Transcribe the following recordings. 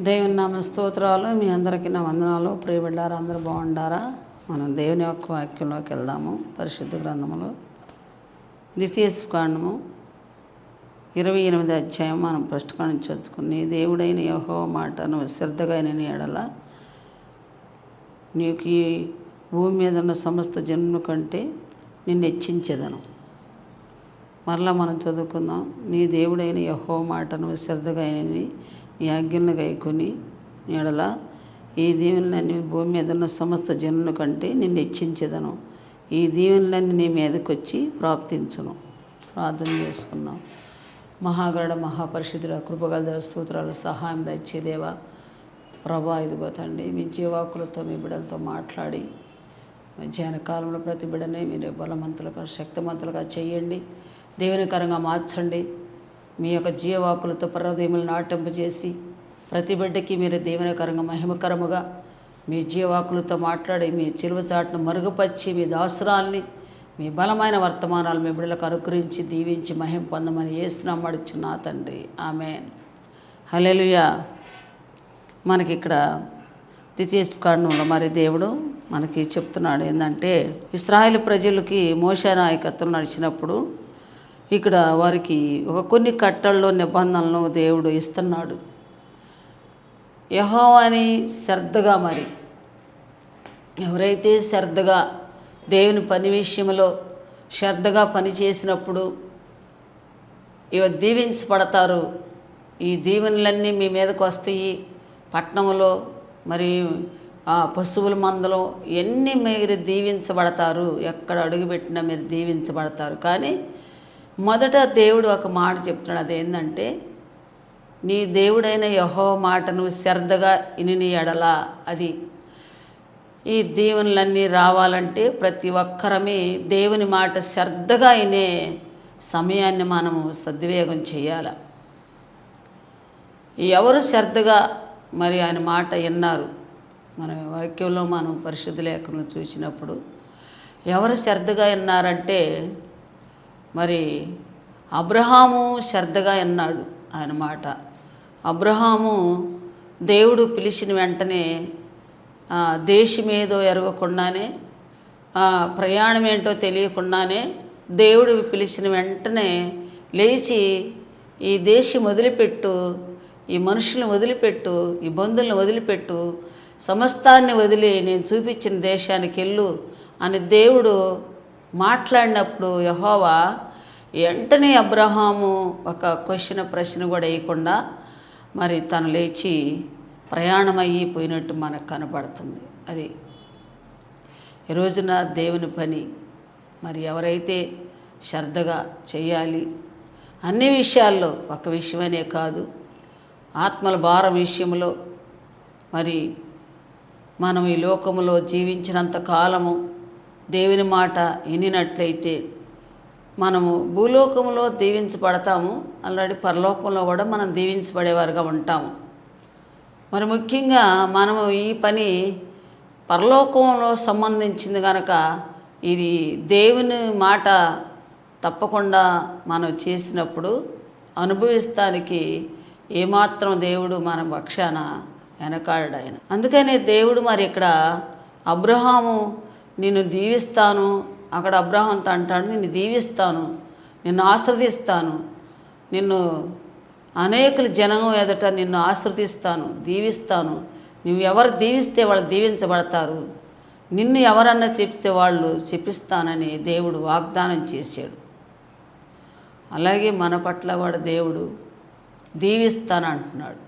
దేవుని నామ స్తోత్రాలు. మీ అందరికీ నా వందనాలు. ప్రియబిడ్డారా, అందరూ బాగుండారా? మనం దేవుని యొక్క వాక్యంలోకి వెళ్దాము. పరిశుద్ధ గ్రంథములో ద్వితీయోపదేశకాండము 28వ అధ్యాయం మనం ఫస్ట్ కాడ నుంచి చదువుకుని, దేవుడైన యెహోవా మాటను శ్రద్ధగా విని ఎడల నీకు ఈ భూమి మీద ఉన్న సమస్త జనుల కంటే నిన్ను హెచ్చించెదను. మరలా మనం చదువుకుందాం. నీ దేవుడైన యెహోవా మాటను శ్రద్ధగా విని నీ ఆజ్ఞలను గైకొని ఎడల ఈ దీవెనలన్నీ భూమి మీద ఉన్న సమస్త జనుల కంటే నిన్ను హెచ్చించెదను. ఈ దీవెనలన్నీ నీ మీదకి వచ్చి ప్రాప్తించును. ప్రార్థన చేసుకున్నాం. మహాగణ మహాపరిశుద్ధుడ, కృపగల దేవ, స్తోత్రాలు, సహాయం దయచేదేవా. ప్రభా, ఇదిగో తండ్రి, మీ జీవాకులతో మీ బిడ్డలతో మాట్లాడి మధ్యాహ్న కాలంలో ప్రతి బిడ్డని మీరు బలవంతులుగా శక్తిమంతులుగా చేయండి. దేవునికరంగా మార్చండి. మీ యొక్క జీవాకులతో పర్వదీములు నాటింపజేసి ప్రతి బిడ్డకి మీరు దేవునికరంగా మహిమకరముగా మీ జీవాకులతో మాట్లాడి మీ చిలువ చాటును మరుగుపరిచి మీ దాసురాల్ని మీ బలమైన వర్తమానాలు మీ బిడ్డలకు అనుగ్రహించి దీవించి మహిమ పొందమని యేసునామమున అడుగుచున్నా తండ్రి, ఆమేన్. హల్లెలూయా. మనకి ఇక్కడ ద్వితీయోపదేశకాండంలో మరి దేవుడు మనకి చెప్తున్నాడు ఏంటంటే, ఇశ్రాయేలు ప్రజలకి మోషే నాయకత్వం నడిచినప్పుడు ఇక్కడ వారికి కొన్ని కట్టల్లో నిబంధనలను దేవుడు ఇస్తున్నాడు. యెహోవాని శ్రద్ధగా, మరి ఎవరైతే శ్రద్ధగా దేవుని పని విషయంలో శ్రద్ధగా పని చేసినప్పుడు ఇవి దీవించబడతారు. ఈ దీవెనలన్నీ మీ మీదకు వస్తాయి. పట్టణంలో మరి పశువుల మందలో ఎన్ని మీరు దీవించబడతారు. ఎక్కడ అడుగుపెట్టినా మీరు దీవించబడతారు. కానీ మొదట దేవుడు ఒక మాట చెప్తున్నాడు. అదేంటంటే, నీ దేవుడైన యెహోవా మాటను శ్రద్ధగా విని ఎడల. అది ఈ దీవెనలన్నీ రావాలంటే ప్రతి ఒక్కరమే దేవుని మాట శ్రద్ధగా వినే సమయాన్ని మనము సద్వినియోగం చేయాలి. ఎవరు శ్రద్ధగా మరి ఆయన మాట విన్నారు? మన వాక్యంలో మనం పరిశుద్ధ లేఖను చూసినప్పుడు ఎవరు శ్రద్ధగా విన్నారంటే, మరి అబ్రహాము శ్రద్ధగా విన్నాడు ఆయన మాట. అబ్రహాము దేవుడు పిలిచిన వెంటనే దేశమేదో ఎరగకుండానే, ప్రయాణం ఏంటో తెలియకుండానే దేవుడు పిలిచిన వెంటనే లేచి ఈ దేశం వదిలిపెట్టు, ఈ మనుషులను వదిలిపెట్టు, ఈ బంధువులను వదిలిపెట్టు, సమస్తాన్ని వదిలి నేను చూపించిన దేశానికి వెళ్ళు అని దేవుడు మాట్లాడినప్పుడు యెహోవా వెంటనే అబ్రహాము ఒక ప్రశ్న కూడా వేయకుండా మరి తను లేచి ప్రయాణం అయిపోయినట్టు మనకు కనపడుతుంది. అది ఈ రోజున దేవుని పని మరి ఎవరైతే శ్రద్ధగా చేయాలి, అన్ని విషయాల్లో, ఒక విషయమనే కాదు, ఆత్మల భారం విషయంలో, మరి మనం ఈ లోకంలో జీవించినంత కాలము దేవుని మాట వినినట్లయితే మనము భూలోకంలో దీవించబడతాము. ఆల్రెడీ పరలోకంలో కూడా మనం దీవించబడేవారుగా ఉంటాము. మరి ముఖ్యంగా మనము ఈ పని పరలోకంలో సంబంధించింది కనుక ఇది దేవుని మాట తప్పకుండా మనం చేసినప్పుడు అనుభవిస్తానికి ఏమాత్రం దేవుడు మన పక్షాన వెనకాడాడు ఆయన. అందుకనే దేవుడు మరి ఇక్కడ అబ్రహాము నిన్ను దీవిస్తాను, అక్కడ అబ్రహాంతో అంటాడు, నిన్ను దీవిస్తాను, నిన్ను ఆశీర్వదిస్తాను, నిన్ను అనేకుల జనం ఎదుట నిన్ను ఆశీర్వదిస్తాను, దీవిస్తాను. నువ్వు ఎవరు దీవిస్తే వాళ్ళు దీవించబడతారు, నిన్ను ఎవరన్నా చెప్తే వాళ్ళు చెప్పిస్తానని దేవుడు వాగ్దానం చేశాడు. అలాగే మన పట్ల కూడా దేవుడు దీవిస్తానంటున్నాడు.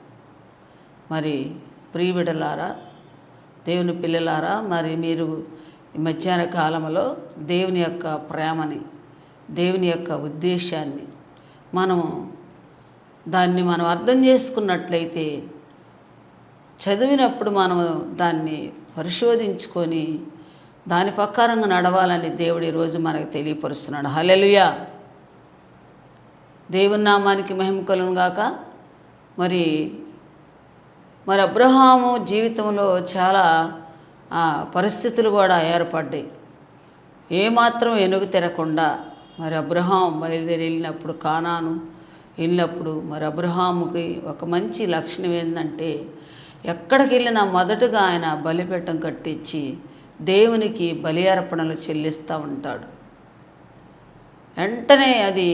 మరి ప్రియబిడ్డలారా, దేవుని పిల్లలారా, మరి మీరు ఈ మధ్యాహ్న కాలంలో దేవుని యొక్క ప్రేమని, దేవుని యొక్క ఉద్దేశాన్ని దాన్ని మనం అర్థం చేసుకున్నట్లయితే, చదివినప్పుడు మనం దాన్ని పరిశోధించుకొని దాని ప్రకారంగా నడవాలని దేవుడు ఈరోజు మనకు తెలియపరుస్తున్నాడు. హల్లెలూయా. దేవుని నామానికి మహిమ కలుగును గాక. మరి అబ్రహాము జీవితంలో చాలా పరిస్థితులు కూడా ఏర్పడ్డాయి. ఏమాత్రం వెనుక తిరగకుండా మరి అబ్రహాం బయలుదేరి వెళ్ళినప్పుడు కానాను వెళ్ళినప్పుడు మరి అబ్రహాముకి ఒక మంచి లక్షణం ఏంటంటే ఎక్కడికి వెళ్ళినా మొదటగా ఆయన బలిపీఠం కట్టించి దేవునికి బలి అర్పణలు చెల్లిస్తూ ఉంటాడు. వెంటనే అది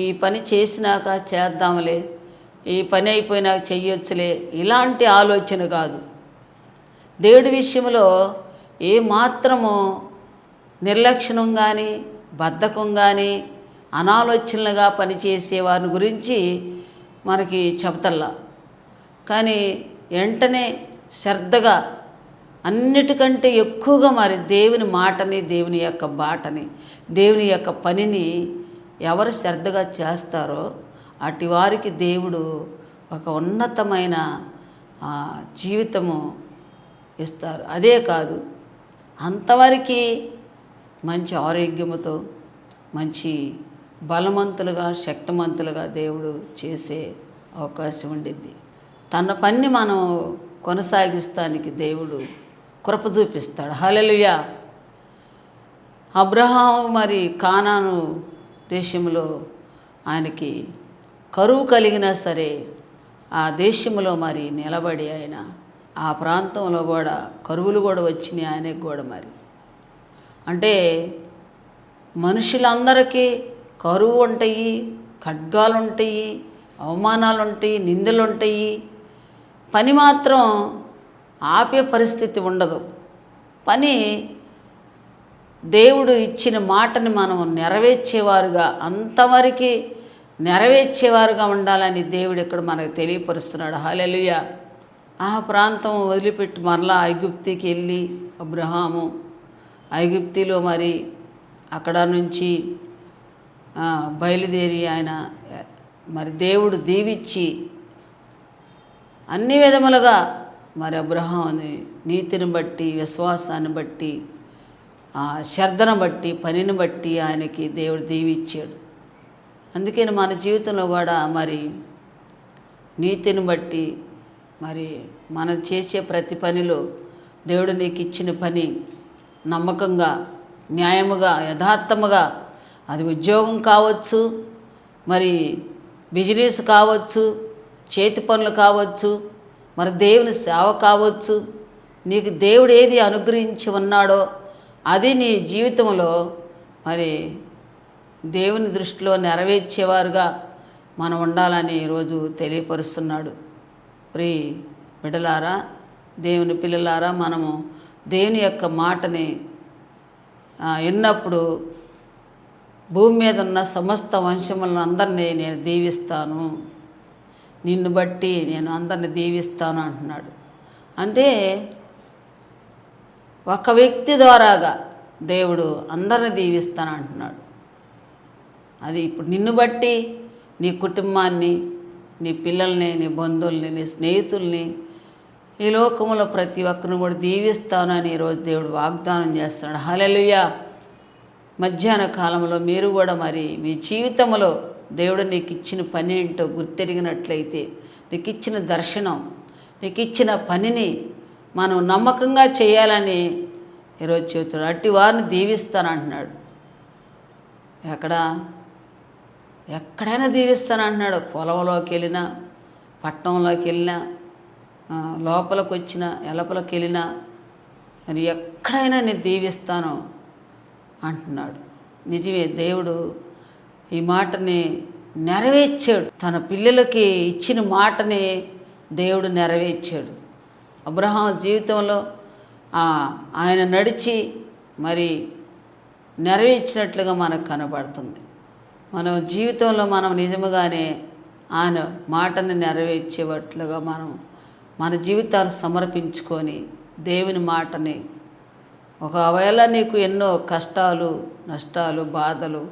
ఈ పని చేసినాక చేద్దాంలే, ఈ పని అయిపోయినాక చెయ్యొచ్చులే, ఇలాంటి ఆలోచన కాదు. దేవుడి విషయంలో ఏమాత్రము నిర్లక్ష్యం కానీ బద్ధకం కానీ అనాలోచనలుగా పనిచేసే వారి గురించి మనకి చెబుతల్లా. కానీ వెంటనే శ్రద్ధగా అన్నిటికంటే ఎక్కువగా మరి దేవుని మాటని, దేవుని యొక్క బాటని, దేవుని యొక్క పనిని ఎవరు శ్రద్ధగా చేస్తారో అటు వారికి దేవుడు ఒక ఉన్నతమైన జీవితము ఇస్తారు. అదే కాదు, అంతవరకు మంచి ఆరోగ్యముతో మంచి బలవంతులుగా శక్తిమంతులుగా దేవుడు చేసే అవకాశం ఉండిద్ది. తన పని మనం కొనసాగిస్తానికి దేవుడు కృప చూపిస్తాడు. హల్లెలూయా. అబ్రహాము మరి కానాను దేశంలో ఆయనకి కరువు కలిగినా సరే ఆ దేశంలో మరి నిలబడి ఆయన ఆ ప్రాంతంలో కూడా కరువులు కూడా వచ్చినాయి ఆయనకు కూడా. మరి అంటే మనుషులందరికీ కరువు ఉంటాయి, ఖడ్గాలు ఉంటాయి, అవమానాలు ఉంటాయి, నిందలు ఉంటాయి. పని మాత్రం ఆపే పరిస్థితి ఉండదు. పని దేవుడు ఇచ్చిన మాటని మనం నెరవేర్చేవారుగా, అంతవరకు నెరవేర్చేవారుగా ఉండాలని దేవుడు ఇక్కడ మనకు తెలియపరుస్తున్నాడు. హల్లెలూయా. ఆ ప్రాంతం వదిలిపెట్టి మరలా ఐగుప్తికి వెళ్ళి అబ్రహాము ఐగుప్తిలో మరి అక్కడ నుంచి బయలుదేరి ఆయన మరి దేవుడు దీవించి అన్ని విధములుగా మరి అబ్రహాముని నీతిని బట్టి, విశ్వాసాన్ని బట్టి, శ్రద్ధను బట్టి, పనిని బట్టి ఆయనకి దేవుడు దీవిచ్చాడు. అందుకని మన జీవితంలో కూడా మరి నీతిని బట్టి మరి మనం చేసే ప్రతి పనిలో దేవుడు నీకు ఇచ్చిన పని నమ్మకంగా, న్యాయముగా, యథార్థముగా, అది ఉద్యోగం కావచ్చు, మరి బిజినెస్ కావచ్చు, చేతి పనులు కావచ్చు, మరి దేవుని సేవ కావచ్చు, నీకు దేవుడు ఏది అనుగ్రహించి ఉన్నాడో అది నీ జీవితంలో మరి దేవుని దృష్టిలో నెరవేర్చేవారుగా మనం ఉండాలని ఈరోజు తెలియపరుస్తున్నాడు. ప్రియ బిడ్డలారా, దేవుని పిల్లలారా, మనము దేవుని యొక్క మాటని విన్నప్పుడు భూమి మీద ఉన్న సమస్త వంశములను అందరినీ నేను దీవిస్తాను, నిన్ను బట్టి నేను అందరిని దీవిస్తాను అంటున్నాడు. అంటే ఒక వ్యక్తి ద్వారాగా దేవుడు అందరిని దీవిస్తాను అంటున్నాడు. అది ఇప్పుడు నిన్ను బట్టి నీ కుటుంబాన్ని, నీ పిల్లల్ని, నీ బంధువుల్ని, నీ స్నేహితుల్ని, ఈ లోకంలో ప్రతి ఒక్కరిని కూడా దీవిస్తానని ఈరోజు దేవుడు వాగ్దానం చేస్తున్నాడు. హల్లెలూయా. మధ్యాహ్న కాలంలో మీరు కూడా మరి మీ జీవితంలో దేవుడు నీకు ఇచ్చిన పని ఏంటో గుర్తెరిగినట్లయితే, నీకు ఇచ్చిన దర్శనం, నీకు ఇచ్చిన పనిని మనం నమ్మకంగా చేయాలని ఈరోజు చెబుతాడు. అట్టి వారిని దీవిస్తానంటున్నాడు. ఎక్కడైనా దీవిస్తానంటున్నాడు. పొలంలోకి వెళ్ళినా, పట్టణంలోకి వెళ్ళినా, లోపలికి వచ్చినా, ఎలపలికి వెళ్ళినా, మరి ఎక్కడైనా నేను దీవిస్తాను అంటున్నాడు. నిజమే, దేవుడు ఈ మాటని నెరవేర్చాడు. తన పిల్లలకి ఇచ్చిన మాటని దేవుడు నెరవేర్చాడు. అబ్రహాము జీవితంలో ఆయన నడిచి మరి నెరవేర్చినట్లుగా మనకు కనబడుతుంది. మన జీవితంలో మనం నిజముగానే ఆయన మాటని నెరవేర్చేటట్లుగా మనం మన జీవితాలు సమర్పించుకొని దేవుని మాటని, ఒకవేళ నీకు ఎన్నో కష్టాలు, నష్టాలు, బాధలు,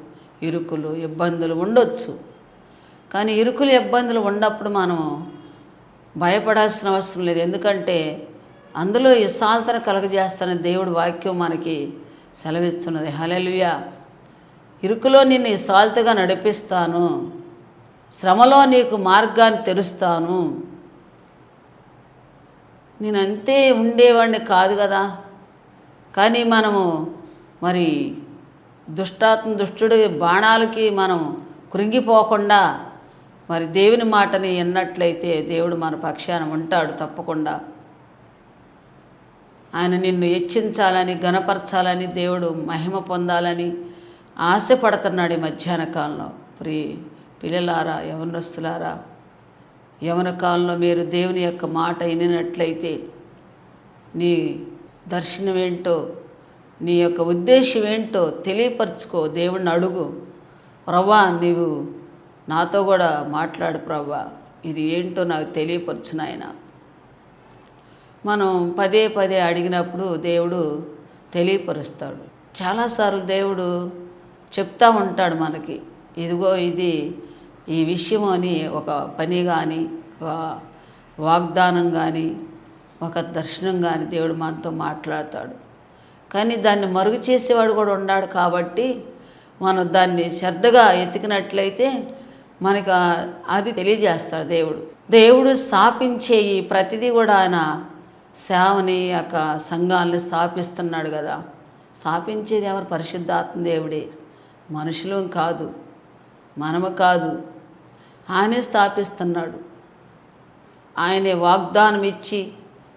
ఇరుకులు, ఇబ్బందులు ఉండొచ్చు. కానీ ఇరుకులు, ఇబ్బందులు ఉన్నప్పుడు మనం భయపడాల్సిన అవసరం లేదు. ఎందుకంటే అందులో విశాలతను కలగజేస్తానని దేవుడి వాక్యం మనకి సెలవిస్తున్నది. హల్లెలూయా. ఇరుకులో నిన్ను విశాలతగా నడిపిస్తాను, శ్రమలో నీకు మార్గాన్ని తెరుస్తాను. నేనంతే ఉండేవాడిని కాదు కదా. కానీ మనము మరి దుష్టుడి బాణాలకి మనం కృంగిపోకుండా మరి దేవుని మాటని విన్నట్లయితే దేవుడు మన పక్షాన ఉంటాడు తప్పకుండా. ఆయన నిన్ను హెచ్చించాలని, ఘనపరచాలని, దేవుడు మహిమ పొందాలని ఆశపడుతున్నాడు ఈ మధ్యాహ్న కాలంలో. పిల్లలారా, యవనస్తులారా, యవన కాలంలో మీరు దేవుని యొక్క మాట వినినట్లయితే నీ దర్శనం ఏంటో, నీ యొక్క ఉద్దేశం ఏంటో తెలియపరచుకో. దేవుణ్ణి అడుగు, ప్రభా నీవు నాతో కూడా మాట్లాడు ప్రభా, ఇది ఏంటో నాకు తెలియపరచు నాయన. మనం పదే పదే అడిగినప్పుడు దేవుడు తెలియపరుస్తాడు. చాలాసార్లు దేవుడు చెప్తా ఉంటాడు మనకి, ఇదిగో ఇది ఈ విషయం అని ఒక పని కానీ, ఒక వాగ్దానం కానీ, ఒక దర్శనం కానీ దేవుడు మనతో మాట్లాడతాడు. కానీ దాన్ని మరుగు చేసేవాడు కూడా ఉన్నాడు కాబట్టి మనం దాన్ని శ్రద్ధగా ఎతికినట్లయితే మనకు అది తెలియజేస్తాడు దేవుడు. దేవుడు స్థాపించే ఈ ప్రతిదీ కూడా ఆయన సేవని యొక్క సంఘాలని స్థాపిస్తున్నాడు కదా. స్థాపించేది ఎవరు? పరిశుద్ధాత్మ దేవుడే, మనుషులు కాదు, మనము కాదు. ఆయనే స్థాపిస్తున్నాడు. ఆయనే వాగ్దానం ఇచ్చి,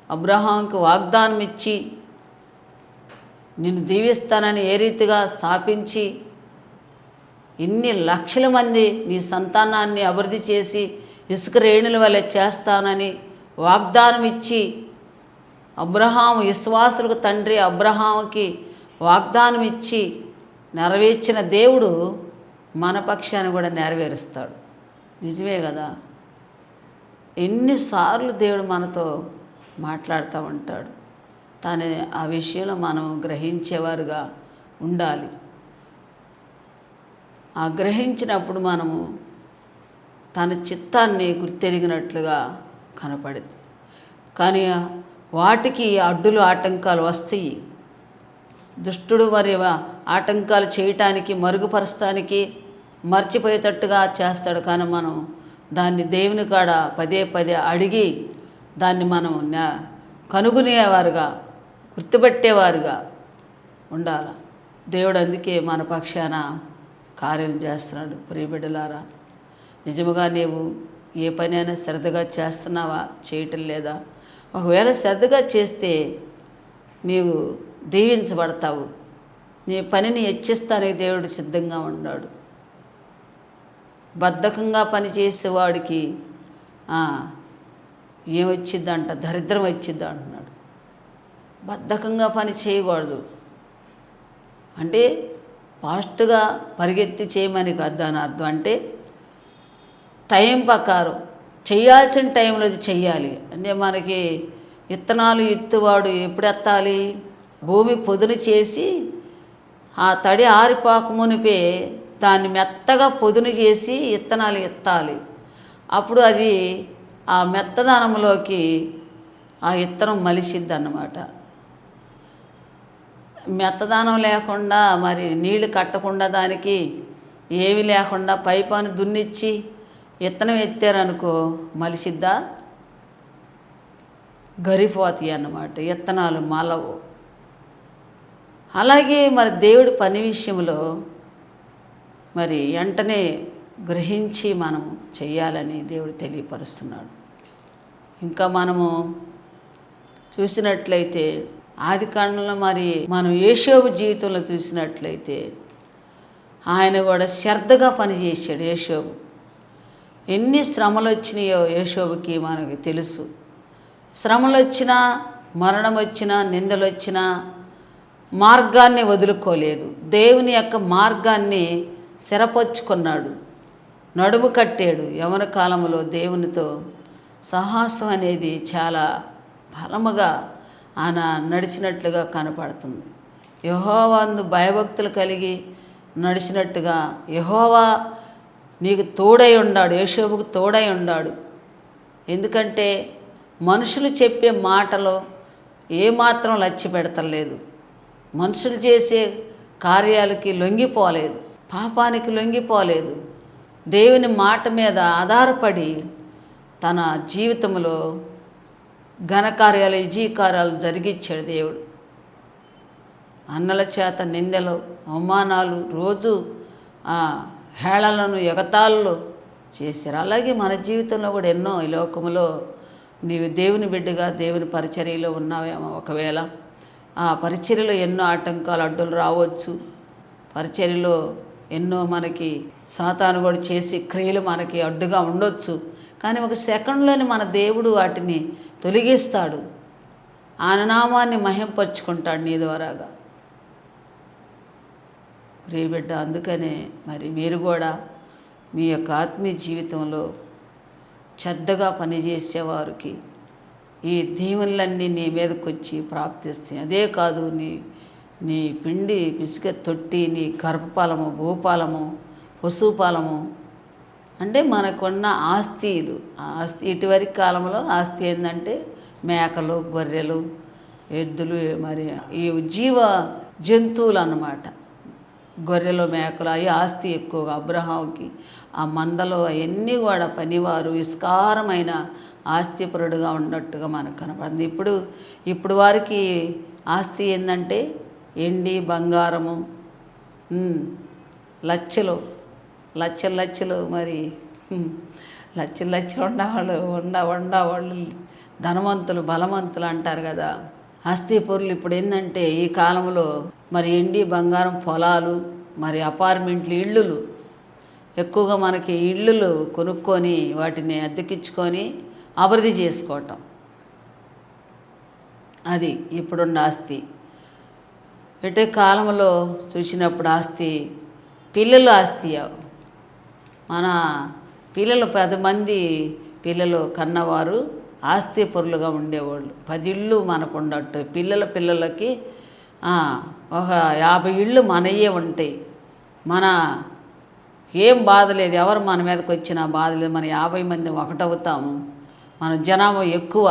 అబ్రహాంకి వాగ్దానం ఇచ్చి నిన్ను దీవిస్తానని ఏ రీతిగా స్థాపించి ఇన్ని లక్షల మంది నీ సంతానాన్ని అభివృద్ధి చేసి ఇసుక రేణుల వలె చేస్తానని వాగ్దానం ఇచ్చి, అబ్రహాము విశ్వాసులకు తండ్రి అబ్రహాముకి వాగ్దానం ఇచ్చి నెరవేర్చిన దేవుడు మన పక్షాన్ని కూడా నెరవేరుస్తాడు. నిజమే కదా. ఎన్నిసార్లు దేవుడు మనతో మాట్లాడుతూ ఉంటాడు. తను ఆ విషయంలో మనం గ్రహించేవారుగా ఉండాలి. ఆ గ్రహించినప్పుడు మనము తన చిత్తాన్ని గుర్తెరిగినట్లుగా కనపడింది. కానీ వాటికి అడ్డులు ఆటంకాలు వస్తాయి. దుష్టుడు మరి ఆటంకాలు చేయటానికి, మరుగుపరచడానికి మర్చిపోయేటట్టుగా చేస్తాడు. కానీ మనం దాన్ని దేవుని కాడ పదే పదే అడిగి దాన్ని మనం కనుగొనేవారుగా, గుర్తుపట్టేవారుగా ఉండాలి. దేవుడు అందుకే మన పక్షాన కార్యం చేస్తున్నాడు. ప్రియబిడ్డలారా, నిజముగా నీవు ఏ పని అయినా శ్రద్ధగా చేస్తున్నావా, చేయటం లేదా? ఒకవేళ శ్రద్ధగా చేస్తే నీవు దీవించబడతావు. నీ పనిని హెచ్చిస్తానికి దేవుడు సిద్ధంగా ఉన్నాడు. బద్ధకంగా పనిచేసేవాడికి ఏమొచ్చిద్దంట? దరిద్రం వచ్చిద్ది అంటున్నాడు. బద్ధకంగా పని చేయకూడదు అంటే ఫాస్ట్గా పరిగెత్తి చేయమని కాదు దాని అర్థం. అంటే టైం ప్రకారం చేయాల్సిన టైంలో అది చెయ్యాలి. అంటే మనకి విత్తనాలు ఎత్తువాడు ఎప్పుడు ఎత్తాలి? భూమి పొదును చేసి ఆ తడి ఆరిపోక మునిపే దాన్ని మెత్తగా పొదును చేసి విత్తనాలు ఎత్తాలి. అప్పుడు అది ఆ మెత్తదనంలోకి ఆ విత్తనం మలిసిద్ది అన్నమాట. మెత్తదనం లేకుండా మరి నీళ్లు కట్టకుండా దానికి ఏమి లేకుండా పైపాను దున్నిచ్చి విత్తనం ఎత్తారనుకో మలిసిద్దా? గరిపోతాయి అన్నమాట, విత్తనాలు మలవు. అలాగే మరి దేవుడి పని విషయంలో మరి వెంటనే గ్రహించి మనం చెయ్యాలని దేవుడు తెలియపరుస్తున్నాడు. ఇంకా మనము చూసినట్లయితే ఆదికాండంలో మరి మనం యోషోబు జీవితంలో చూసినట్లయితే ఆయన కూడా శ్రద్ధగా పనిచేశాడు. యోషోబు ఎన్ని శ్రమలు వచ్చినాయో యోషోబుకి మనకి తెలుసు. శ్రమలు వచ్చినా, మరణం వచ్చినా, నిందలు వచ్చినా మార్గాన్ని వదులుకోలేదు. దేవుని యొక్క మార్గాన్ని స్థిరపరుచుకున్నాడు, నడుము కట్టాడు. యవన కాలంలో దేవునితో సాహసం అనేది చాలా బలముగా ఆయన నడిచినట్లుగా కనపడుతుంది. యెహోవా యందు భయభక్తులు కలిగి నడిచినట్టుగా యెహోవా నీకు తోడై ఉన్నాడు, యోషోబుకు తోడై ఉన్నాడు. ఎందుకంటే మనుషులు చెప్పే మాటలో ఏమాత్రం లక్ష్య పెడతలేదు. మనుషులు చేసే కార్యాలకి లొంగిపోలేదు, పాపానికి లొంగిపోలేదు. దేవుని మాట మీద ఆధారపడి తన జీవితంలో ఘనకార్యాలు, విజయకార్యాలు జరిగించాడు దేవుడు. అన్నల చేత నిందలు, అవమానాలు, రోజు హేళనలను, ఎగతాళ్ళు చేశారు. అలాగే మన జీవితంలో కూడా ఎన్నో ఈ లోకంలో నీవు దేవుని బిడ్డగా దేవుని పరిచర్యలో ఉన్నావేమో. ఒకవేళ ఆ పరిచర్యలో ఎన్నో ఆటంకాలు అడ్డులు రావచ్చు. పరిచర్యలో ఎన్నో మనకి సాతాను కూడా చేసి క్రియలు మనకి అడ్డుగా ఉండొచ్చు. కానీ ఒక సెకండ్లోనే మన దేవుడు వాటిని తొలగిస్తాడు. ఆయన నామాన్ని మహింపరుచుకుంటాడు నీ ద్వారాగా. ప్రియబిడ్డ, అందుకనే మరి మీరు కూడా మీ యొక్క ఆత్మీయ జీవితంలో శ్రద్ధగా పనిచేసేవారికి ఈ దీవెనలన్నీ నీ మీదకి వచ్చి ప్రాప్తిస్తాయి. అదే కాదు, నీ పిండి పిసిక తొట్టి, నీ గర్భఫలము, భూపాలము, పశుపాలము, అంటే మనకున్న ఆస్తిలు. ఆస్తి ఇటువరకు కాలంలో ఆస్తి ఏంటంటే మేకలు, గొర్రెలు, ఎద్దులు, మరి ఈ జీవ జంతువులు అన్నమాట. గొర్రెలు, మేకలు అవి ఆస్తి ఎక్కువగా. అబ్రహాంకి ఆ మందలో అవన్నీ కూడా పనివారు విస్తారమైన ఆస్తిపరుడుగా ఉన్నట్టుగా మనకు కనపడింది. ఇప్పుడు వారికి ఆస్తి ఏంటంటే ఎండి, బంగారము, లక్షలు మరి లక్షలు ఉండేవాళ్ళు ధనవంతులు, బలవంతులు అంటారు కదా. ఆస్తి పొరులు ఇప్పుడు ఏంటంటే ఈ కాలంలో మరి ఎండి, బంగారం, పొలాలు, మరి అపార్ట్మెంట్లు, ఇళ్ళు ఎక్కువగా మనకి ఇళ్ళు కొనుక్కొని వాటిని అద్దెకిచ్చుకొని అభివృద్ధి చేసుకోవటం, అది ఇప్పుడున్న ఆస్తి. ఇటే కాలంలో చూసినప్పుడు ఆస్తి పిల్లలు ఆస్తి. మన పిల్లలు 10 మంది పిల్లలు కన్నవారు ఆస్తి పరులుగా ఉండేవాళ్ళు. 10 ఇళ్ళు మనకు ఉండట్టు, పిల్లలకి ఒక 50 ఇళ్ళు మనయే ఉంటాయి. మన ఏం బాధ లేదు, ఎవరు మన మీదకి వచ్చినా బాధ లేదు. మన 50 మంది ఒకటవుతాము, మన జనాభా ఎక్కువ.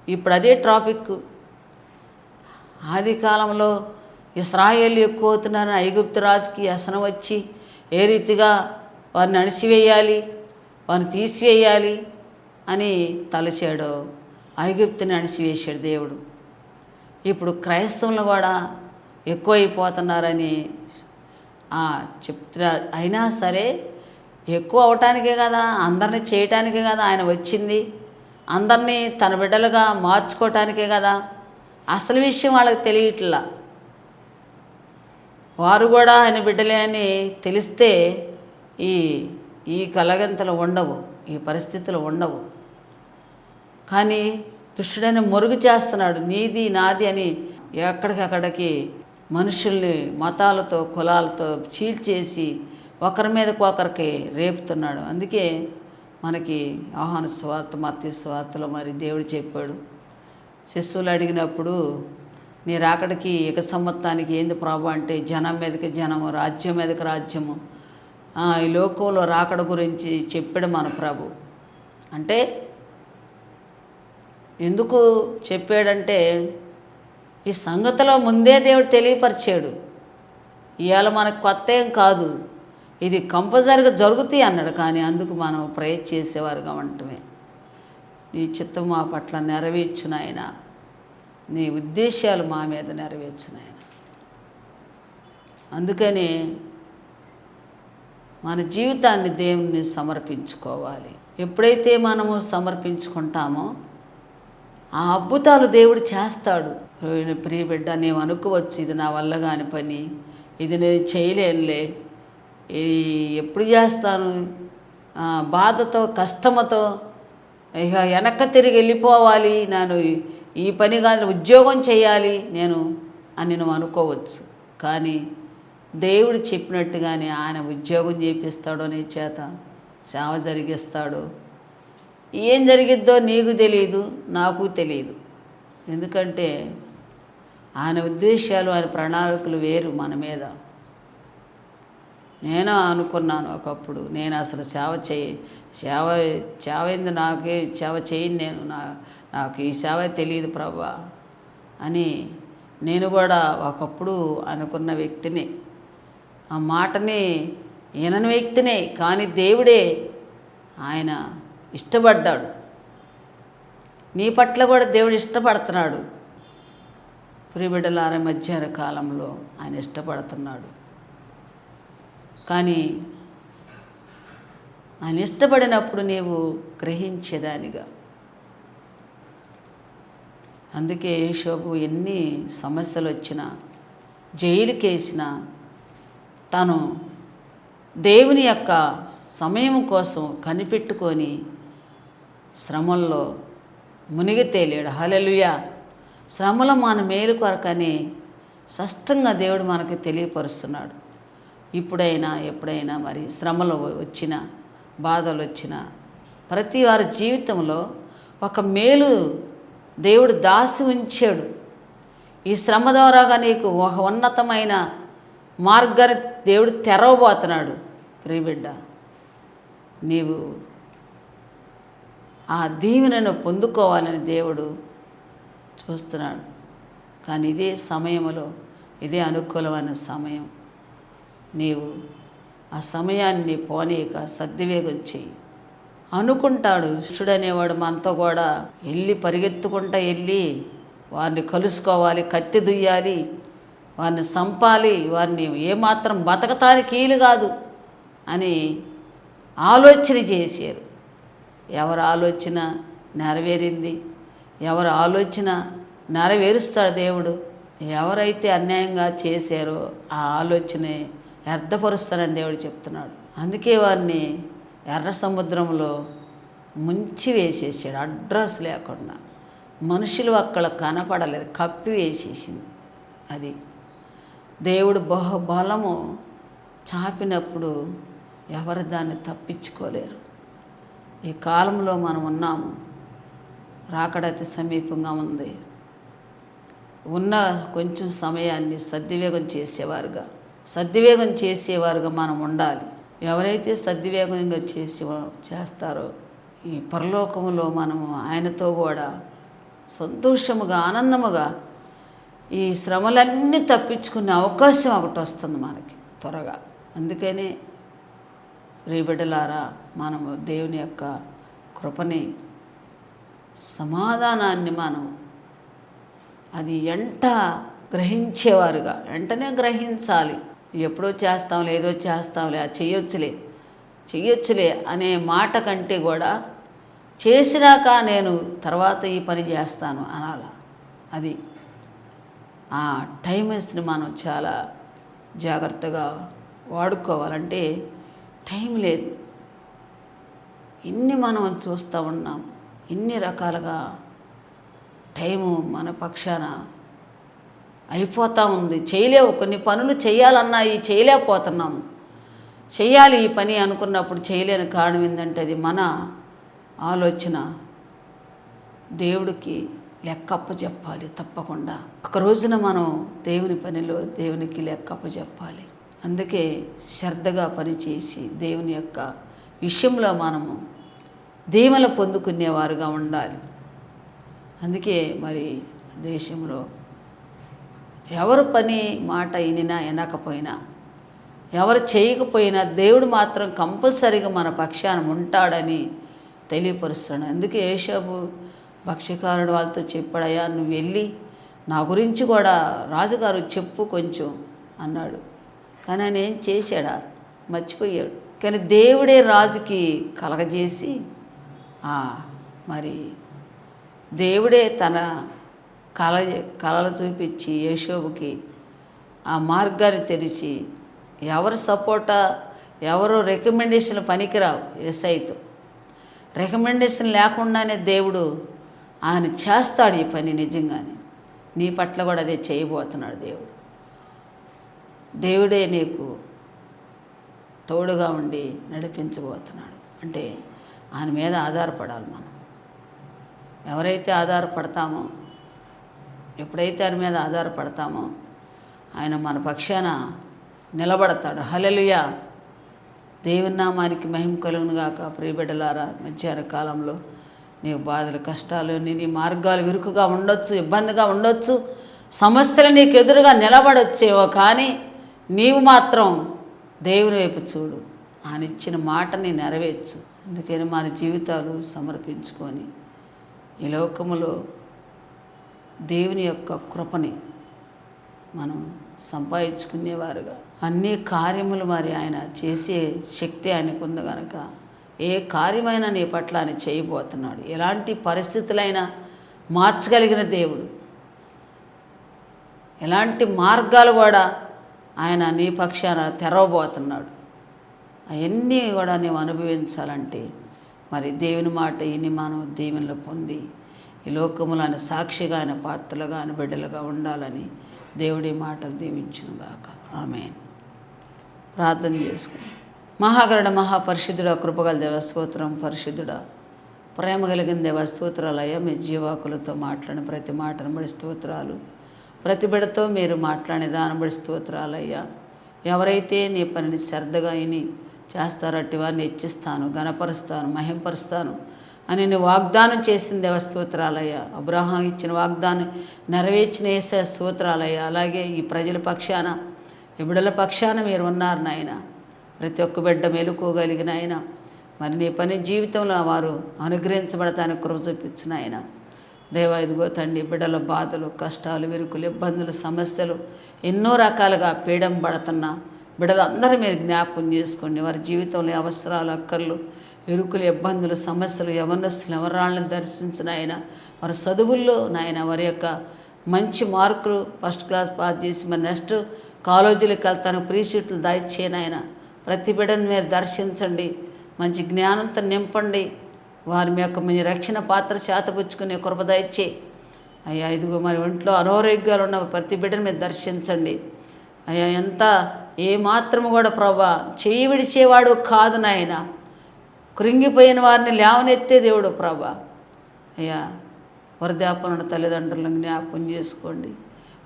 ఇప్పుడు అదే ట్రాఫిక్. ఆది కాలంలో ఇశ్రాయేలు ఎక్కువ అవుతున్నారని ఐగుప్తు రాజుకి వ్యసనం వచ్చి ఏ రీతిగా వారిని అణిసివేయాలి, వారిని తీసివేయాలి అని తలచాడు. ఐగుప్తుని అణిసివేశాడు దేవుడు. ఇప్పుడు క్రైస్తవులు కూడా ఎక్కువైపోతున్నారని చెప్తున్నా. అయినా సరే ఎక్కువ అవటానికే కదా, అందరినీ చేయటానికే కదా ఆయన వచ్చింది, అందరినీ తన బిడ్డలుగా మార్చుకోవటానికే కదా. అసలు విషయం వాళ్ళకి తెలియట్లా. వారు కూడా ఆయన బిడ్డలే అని తెలిస్తే ఈ కలగంతలు ఉండవు, ఈ పరిస్థితులు ఉండవు. కానీ దుష్టుడైన మరుగు చేస్తున్నాడు. నీది నాది అని ఎక్కడికక్కడికి మనుషుల్ని మతాలతో, కులాలతో చీల్చేసి ఒకరి మీదకు ఒకరికి రేపుతున్నాడు. అందుకే మనకి యోహాను సువార్త, మత్తయి సువార్తలో మరి దేవుడు చెప్పాడు, శిష్యులు అడిగినప్పుడు నీ రాకడికి ఇక సంవత్సరానికి ఏంది ప్రభు అంటే, జనం మీదకి జనము, రాజ్యం మీదకి రాజ్యము, ఈ లోకంలో రాకడ గురించి చెప్పాడు మన ప్రభు. అంటే ఎందుకు చెప్పాడంటే ఈ సంగతిలో ముందే దేవుడు తెలియపరిచాడు. ఇవాళ మనకు కొత్త ఏం కాదు, ఇది కంపల్సరీగా జరుగుతాయి అన్నాడు. కానీ అందుకు మనం ప్రయత్నం చేసేవారుగా ఉండటమే. నీ చిత్తం మా పట్ల నెరవేర్చు నాయన, నీ ఉద్దేశాలు మా మీద నెరవేర్చు నాయన. అందుకని మన జీవితాన్ని దేవుని సమర్పించుకోవాలి. ఎప్పుడైతే మనము సమర్పించుకుంటామో ఆ అద్భుతాలు దేవుడు చేస్తాడు. ప్రియబిడ్డ, నీవు అనుకోవచ్చు ఇది నా వల్ల కాని పని, ఇది నేను చేయలేనులే, ఇది ఎప్పుడు చేస్తాను, బాధతో కష్టముతో ఇక వెనక్కి తిరిగి వెళ్ళిపోవాలి, నేను ఈ పని కాదు ఉద్యోగం చేయాలి నేను అని నువ్వు అనుకోవచ్చు. కానీ దేవుడు చెప్పినట్టుగానే ఆయన ఉద్యోగం చేపిస్తాడో, నీ చేత సేవ జరిగిస్తాడో. ఏం జరిగిద్దో నీకు తెలియదు, నాకు తెలియదు. ఎందుకంటే ఆయన ఉద్దేశాలు, ఆయన ప్రణాళికలు వేరు మన మీద. నేను అనుకున్నాను ఒకప్పుడు, నేను అసలు సేవ ఏంది, నాకే సేవ చేయను, నాకు ఈ సేవ తెలియదు ప్రభా అని నేను కూడా ఒకప్పుడు అనుకున్న వ్యక్తిని. ఆ మాటని వినని వ్యక్తినే. కానీ దేవుడే ఆయన ఇష్టపడ్డాడు. నీ పట్ల కూడా దేవుడు ఇష్టపడుతున్నాడు. ప్రియబిడ్డలారా, మధ్యాహ్న కాలంలో ఆయన ఇష్టపడుతున్నాడు. కానీ ఆయన ఇష్టపడినప్పుడు నీవు గ్రహించేదానిగా. అందుకే యోబు ఎన్ని సమస్యలు వచ్చినా, జైలుకేసినా తను దేవుని యొక్క సమయం కోసం కనిపెట్టుకొని శ్రమల్లో మునిగి తేలాడు. హల్లెలూయా. శ్రమలు మన మేలు కొరకని స్పష్టంగా దేవుడు మనకి తెలియపరుస్తున్నాడు. ఇప్పుడైనా ఎప్పుడైనా మరి శ్రమలు వచ్చినా, బాధలు వచ్చినా ప్రతి వారి జీవితంలో ఒక మేలు దేవుడు దాసి ఉంచాడు. ఈ శ్రమ ద్వారాగా నీకు ఒక ఉన్నతమైన మార్గాన్ని దేవుడు తెరవబోతున్నాడు. ప్రియబిడ్డ, నీవు ఆ దీవెనను పొందుకోవాలని దేవుడు చూస్తున్నాడు. కానీ ఇదే సమయంలో, ఇదే అనుకూలమైన సమయం, నీవు ఆ సమయాన్ని పోనీయక సద్వివేగం చెయ్యి. అనుకుంటాడు శిష్యుడు అనేవాడు మనతో కూడా పరిగెత్తుకుంటా వెళ్ళి వారిని కలుసుకోవాలి, కత్తి దుయ్యాలి, వారిని చంపాలి, వారిని ఏమాత్రం బతకటానికి వీలు కాదు అని ఆలోచన చేశారు. ఎవరి ఆలోచన నెరవేరింది? ఎవరి ఆలోచన నెరవేరుస్తాడు దేవుడు? ఎవరైతే అన్యాయంగా చేశారో ఆ ఆలోచనే వ్యర్థపరుస్తానని దేవుడు చెప్తున్నాడు. అందుకే వారిని ఎర్ర సముద్రంలో ముంచి వేసేసాడు. అడ్రస్ లేకుండా మనుషులు అక్కడ కనపడలేదు, కప్పి వేసేసింది. అది దేవుడు బహుబలము చాపినప్పుడు ఎవరు దాన్ని తప్పించుకోలేరు. ఈ కాలంలో మనం ఉన్నాము. రాకడ అతి సమీపంగా ఉంది. ఉన్న కొంచెం సమయాన్ని సద్వివేగం చేసేవారుగా మనం ఉండాలి. ఎవరైతే సద్వివేగంగా చేస్తారో ఈ పరలోకములో మనము ఆయనతో కూడా సంతోషముగా, ఆనందముగా ఈ శ్రమలన్నీ తప్పించుకునే అవకాశం ఒకటి వస్తుంది మనకి త్వరగా. అందుకనే ప్రియబిడ్డలారా, మనము దేవుని యొక్క కృపని, సమాధానాన్ని మనం అది గ్రహించేవారుగా వెంటనే గ్రహించాలి. ఎప్పుడో చేస్తాంలే, ఏదో చేస్తాంలే, చెయ్యొచ్చులే అనే మాట కంటే కూడా చేసినాక నేను తర్వాత ఈ పని చేస్తాను అనాల. అది ఆ టైం వేస్ట్ని మనం చాలా జాగ్రత్తగా వాడుకోవాలంటే టైం లేదు. ఇన్ని మనం చూస్తూ ఉన్నాం, ఇన్ని రకాలుగా టైము మన పక్షాన అయిపోతూ ఉంది. చేయలేవు, కొన్ని పనులు చేయాలన్నా చేయలేకపోతున్నాము. చేయాలి ఈ పని అనుకున్నప్పుడు చేయలేని కారణం ఏంటంటే అది మన ఆలోచన. దేవుడికి లెక్కప్ప చెప్పాలి తప్పకుండా. ఒక రోజున మనం దేవుని పనిలో దేవునికి లెక్కప్ప చెప్పాలి. అందుకే శ్రద్ధగా పనిచేసి దేవుని యొక్క విషయంలో మనము దీవెనలు పొందుకునేవారుగా ఉండాలి. అందుకే మరి దేశంలో ఎవరు పని మాట వినకపోయినా, ఎవరు చేయకపోయినా దేవుడు మాత్రం కంపల్సరీగా మన పక్షాన ఉంటాడని తెలియపరుస్తున్నాడు. అందుకే యోబు భక్ష్యకారుడు వాళ్ళతో చెప్పాడయ్యా, నువ్వు వెళ్ళి నా గురించి కూడా రాజుగారు చెప్పు కొంచెం అన్నాడు. కానీ ఆయన ఏం చేశాడా? మర్చిపోయాడు. కానీ దేవుడే రాజుకి కలగజేసి మరి దేవుడే తన కళలు చూపించి యోబుకి ఆ మార్గాన్ని తెరిచి, ఎవరు సపోర్టా, ఎవరు రికమెండేషన్ పనికిరావు. యేసయ్యతో రికమెండేషన్ లేకుండానే దేవుడు ఆయన చేస్తాడు ఈ పని. నిజంగానే నీ పట్ల కూడా అదే చేయబోతున్నాడు దేవుడు. దేవుడే నీకు తోడుగా ఉండి నడిపించబోతున్నాడు. అంటే ఆయన మీద ఆధారపడాలి మనం. ఎవరైతే ఆధారపడతామో, ఎప్పుడైతే ఆయన మీద ఆధారపడతామో ఆయన మన పక్షాన నిలబడతాడు. హల్లెలూయా. దేవుని నామానికి మహిమ కలుగును గాక. ప్రియబిడ్డలారా, మధ్యాహ్న కాలంలో నీకు బాధలు, కష్టాలు, నీ మార్గాలు విరుకుగా ఉండొచ్చు, ఇబ్బందిగా ఉండొచ్చు, సమస్యలు నీకు ఎదురుగా నిలబడొచ్చేవో, కానీ నీవు మాత్రం దేవుని వైపు చూడు. ఆయన ఇచ్చిన మాటని నెరవేర్చు. అందుకని మన జీవితాలు సమర్పించుకొని ఈ లోకములో దేవుని యొక్క కృపని మనం సంపాదించుకునేవారుగా, అన్ని కార్యములు మరి ఆయన చేసే శక్తి ఆయనకు ఉంది కనుక ఏ కార్యమైనా నీ పట్ల ఆయన చేయబోతున్నాడు. ఎలాంటి పరిస్థితులైనా మార్చగలిగిన దేవుడు. ఎలాంటి మార్గాలు కూడా ఆయన నీ పక్షాన తెరవబోతున్నాడు. అవన్నీ కూడా నీవు అనుభవించాలంటే మరి దేవుని మాట విని మనం దీవెనలు పొంది ఈ లోకములో ఆయన సాక్షిగా, ఆయన పాత్రలుగా, ఆయన బిడ్డలుగా ఉండాలని దేవుడి మాటలు దీవించునుగాక. ఆమేన్. ప్రార్థన చేసుకుని. మహాగరుడ మహాపరిశుద్ధుడ, కృపగల దేవ స్తోత్రం. పరిశుద్ధుడ, ప్రేమ కలిగిన దేవ స్తోత్రాలయ్యా. మీ జీవాకులతో మాట్లాడిన ప్రతి మాటను బడి స్తోత్రాలు. ప్రతి బిడ్డతో మీరు మాట్లాడే దాన్ని బడి స్తోత్రాలయ్యా. ఎవరైతే నీ పనిని శ్రద్ధగా విని చేస్తారో అట్టి వారిని హెచ్చిస్తాను, గణపరుస్తాను, మహింపరుస్తాను అని నీ వాగ్దానం చేసిన దేవ స్తోత్రాలయ్యా. అబ్రహాం ఇచ్చిన వాగ్దానం నెరవేర్చిన యేసే స్తోత్రాలయ్యా. అలాగే ఈ ప్రజల పక్షాన, ఈ బిడ్డల పక్షాన మీరు ఉన్నారు నాయన. ప్రతి ఒక్క బిడ్డ మెలుకోగలిగిన ఆయన మరి నీ పని జీవితంలో వారు అనుగ్రహించబడతానికి కృప చూపించిన ఆయన. దేవా, ఇదిగో తండ్రి, బిడ్డల బాధలు, కష్టాలు, విరుకులు, ఇబ్బందులు, సమస్యలు ఎన్నో రకాలుగా పీడింపబడుతున్న బిడ్డలందరూ మీరు జ్ఞాపకం చేసుకోండి. వారి జీవితంలో అవసరాలు, అక్కర్లు, ఇరుకులు, ఇబ్బందులు, సమస్యలు, యవనస్తులు ఎవరాళ్ళని దర్శించిన ఆయన. వారి చదువుల్లో నాయన వారి యొక్క మంచి మార్కులు, ఫస్ట్ క్లాస్ పాస్ చేసి మరి నెక్స్ట్ కాలేజీలకు వెళ్తాను ఫ్రీ సీట్లు దయచేయను ఆయన. ప్రతి బిడ్డను మీరు దర్శించండి, మంచి జ్ఞానంతో నింపండి. వారి యొక్క మీ రక్షణ పాత్ర చేతపుచ్చుకునే కృప దయచే అయ్యా. ఇదిగో మరి ఒంట్లో అనారోగ్యాలు ఉన్న ప్రతి బిడ్డను మీరు దర్శించండి అయ్యా. ఎంత ఏమాత్రము కూడా ప్రభా చేయి విడిచేవాడు కాదు నాయన. కృంగిపోయిన వారిని లేవనెత్తే దేవుడు ప్రభా. అయ్యా, వృద్ధాపనున్న తల్లిదండ్రులను జ్ఞాపకం చేసుకోండి.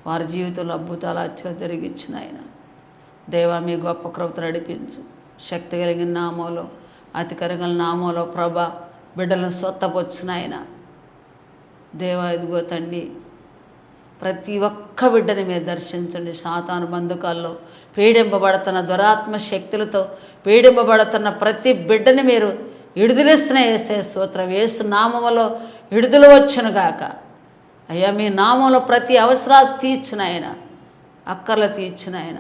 వారి జీవితంలో అద్భుతాలు, ఆశ్చర్యాలు జరిగించిన ఆయన. దేవా, మీ గొప్ప కృపతో నడిపించు. శక్తి కలిగిన నామంలో, అతి కలిగిన నామంలో ప్రభా బిడ్డలను స్వత్తపొచ్చిన ఆయన. దేవా, ఇదిగో తండ్రి, ప్రతి ఒక్క బిడ్డని మీరు దర్శించండి. సాతాను బంధకాల్లో పీడింపబడుతున్న దురాత్మ శక్తులతో పీడింపబడుతున్న ప్రతి బిడ్డని మీరు విడుదలిస్తున్న యేసే స్తోత్రం. యేసు నామములో విడుదల వచ్చునుగాక. అయ్యా, మీ నామంలో ప్రతి అవసరాలు తీర్చిన ఆయన, అక్కర్లు తీర్చిన ఆయన.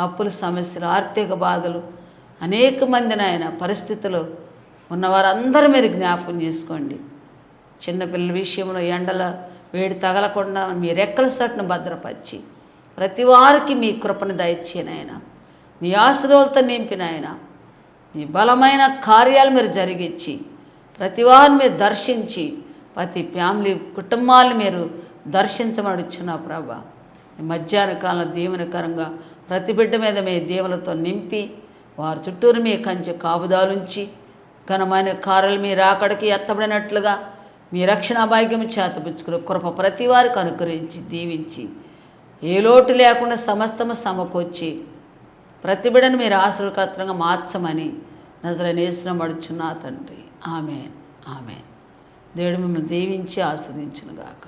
అప్పుల సమస్యలు, ఆర్థిక బాధలు, అనేక మందిని ఆయన పరిస్థితులు ఉన్నవారందరూ మీరు జ్ఞాపకం చేసుకోండి. చిన్నపిల్లల విషయంలో ఎండల వేడి తగలకుండా మీ రెక్కల సట్టును భద్రపరిచి ప్రతి వారికి మీ కృపను దయచేయను ఆయన. మీ ఆశీర్వాదాలతో నింపిన ఆయన. మీ బలమైన కార్యాలు మీరు జరిగించి ప్రతి వారిని మీరు దర్శించి ప్రతి ఫ్యామిలీ కుటుంబాలను మీరు దర్శించమడుచున్నా ప్రభా. ఈ మధ్యాహ్న కాలంలో దీవెనకరంగా ప్రతి బిడ్డ మీద మీ దీవెనలతో నింపి వారి చుట్టూరు మీ కంచె కాపుదాలుంచి ఘనమైన కార్యాలు మీరు అక్కడికి ఎత్తబడినట్లుగా మీ రక్షణ భాగ్యం చేతపుచ్చుకుని కృప ప్రతి వారికి అనుగ్రహించి దీవించి ఏ లోటు లేకుండా సమస్తము సమకూర్చి ప్రతి బిడ్డను మీరు ఆశీర్వాదకరంగా మార్చమని నజరేయుడైన యేసునామమున అడుగుచున్నా తండ్రి. ఆమేన్, ఆమేన్. దేవుడు మిమ్మల్ని దీవించి ఆశీర్వదించునుగాక.